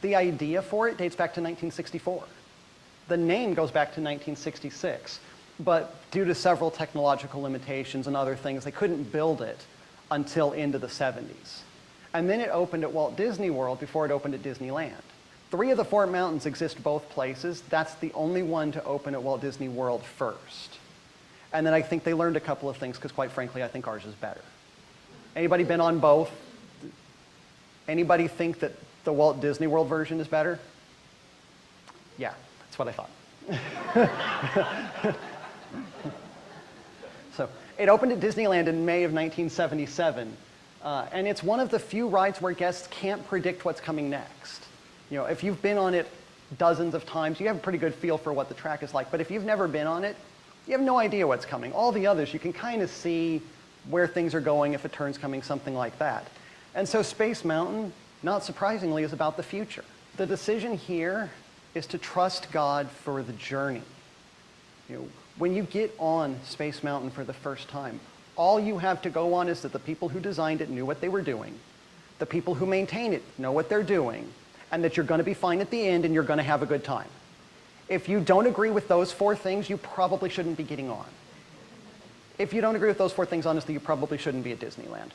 The idea for it dates back to 1964. The name goes back to 1966, but due to several technological limitations and other things, they couldn't build it until into the 70s. And then it opened at Walt Disney World before it opened at Disneyland. 3 of the 4 mountains exist both places. That's the only one to open at Walt Disney World first. And then I think they learned a couple of things, because quite frankly, I think ours is better. Anybody been on both? Anybody think that the Walt Disney World version is better? Yeah, that's what I thought. So it opened at Disneyland in May of 1977, and it's one of the few rides where guests can't predict what's coming next. You know, if you've been on it dozens of times, you have a pretty good feel for what the track is like, but if you've never been on it, you have no idea what's coming. All the others, you can kind of see where things are going, if a turn's coming, something like that. And so Space Mountain, not surprisingly, is about the future. The decision here is to trust God for the journey. You know, when you get on Space Mountain for the first time, all you have to go on is that the people who designed it knew what they were doing, the people who maintain it know what they're doing, and that you're going to be fine at the end and you're going to have a good time. If you don't agree with those 4 things, you probably shouldn't be getting on. If you don't agree with those 4 things, honestly, you probably shouldn't be at Disneyland.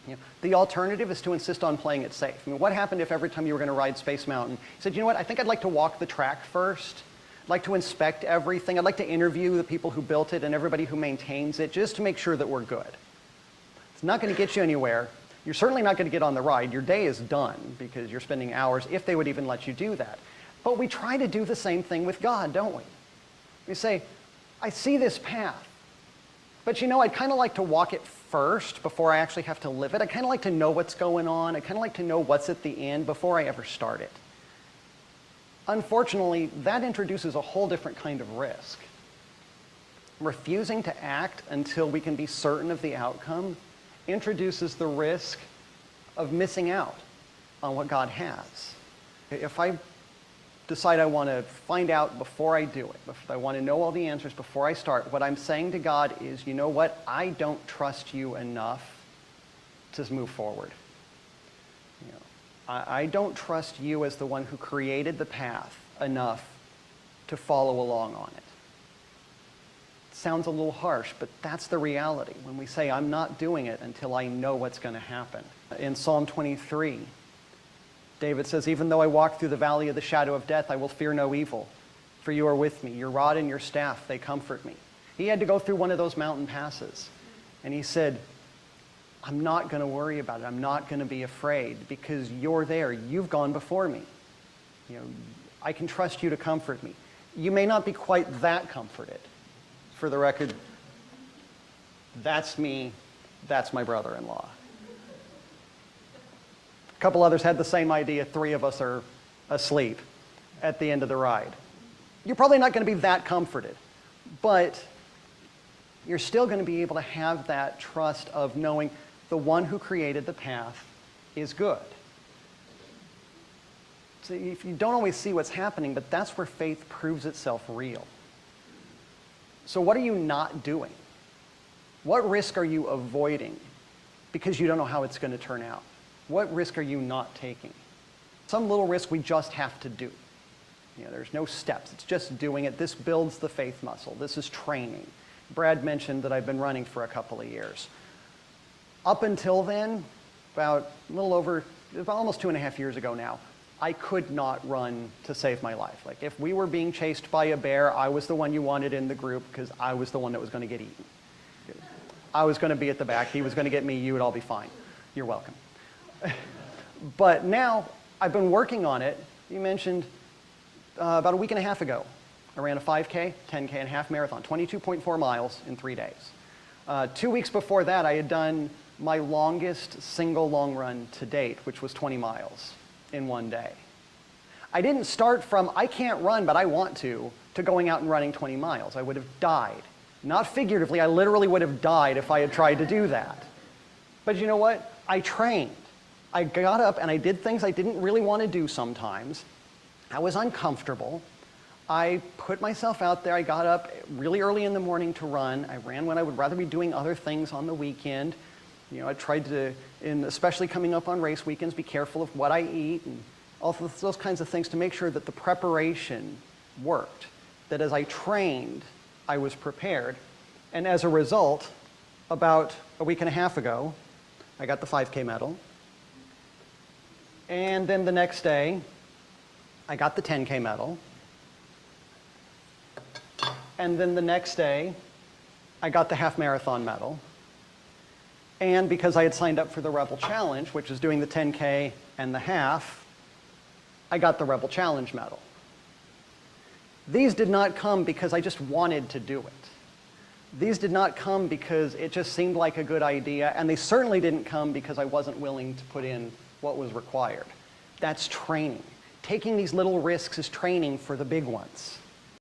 You know, the alternative is to insist on playing it safe. I mean, what happened if every time you were going to ride Space Mountain, you said, you know what, I think I'd like to walk the track first. I'd like to inspect everything. I'd like to interview the people who built it and everybody who maintains it, just to make sure that we're good. It's not going to get you anywhere. You're certainly not going to get on the ride. Your day is done because you're spending hours, if they would even let you do that. But we try to do the same thing with God, don't we? We say, I see this path, but you know, I'd kind of like to walk it first before I actually have to live it. I kind of like to know what's going on. I kind of like to know what's at the end before I ever start it. Unfortunately, that introduces a whole different kind of risk. Refusing to act until we can be certain of the outcome introduces the risk of missing out on what God has. If I decide I want to find out before I do it, if I want to know all the answers before I start, what I'm saying to God is, you know what, I don't trust you enough to move forward. You know, I don't trust you as the one who created the path enough to follow along on it. It sounds a little harsh, but that's the reality when we say, I'm not doing it until I know what's going to happen. In Psalm 23, David says, even though I walk through the valley of the shadow of death, I will fear no evil, for you are with me. Your rod and your staff, they comfort me. He had to go through one of those mountain passes, and he said, I'm not going to worry about it. I'm not going to be afraid because you're there. You've gone before me. You know, I can trust you to comfort me. You may not be quite that comforted. For the record, that's me. That's my brother-in-law. A couple others had the same idea. 3 of us are asleep at the end of the ride. You're probably not going to be that comforted, but you're still going to be able to have that trust of knowing the one who created the path is good. So if you don't always see what's happening, but that's where faith proves itself real. So what are you not doing? What risk are you avoiding because you don't know how it's going to turn out? What risk are you not taking? Some little risk we just have to do. You know, there's no steps. It's just doing it. This builds the faith muscle. This is training. Brad mentioned that I've been running for a couple of years. Up until then, about almost 2.5 years ago now, I could not run to save my life. Like if we were being chased by a bear, I was the one you wanted in the group because I was the one that was going to get eaten. I was going to be at the back. He was going to get me. You would all be fine. You're welcome. But now I've been working on it. You mentioned about a week and a half ago, I ran a 5K, 10K, and half marathon, 22.4 miles in 3 days. 2 weeks before that, I had done my longest single long run to date, which was 20 miles in 1 day. I didn't start from, I can't run, but I want to going out and running 20 miles. I would have died. Not figuratively, I literally would have died if I had tried to do that. But you know what? I trained. I got up and I did things I didn't really want to do sometimes. I was uncomfortable. I put myself out there. I got up really early in the morning to run. I ran when I would rather be doing other things on the weekend. You know, I tried to, especially coming up on race weekends, be careful of what I eat and all those kinds of things to make sure that the preparation worked, that as I trained, I was prepared. And as a result, about a week and a half ago, I got the 5K medal. And then the next day, I got the 10K medal. And then the next day, I got the half marathon medal. And because I had signed up for the Rebel Challenge, which is doing the 10K and the half, I got the Rebel Challenge medal. These did not come because I just wanted to do it. These did not come because it just seemed like a good idea, and they certainly didn't come because I wasn't willing to put in what was required. That's training. Taking these little risks is training for the big ones.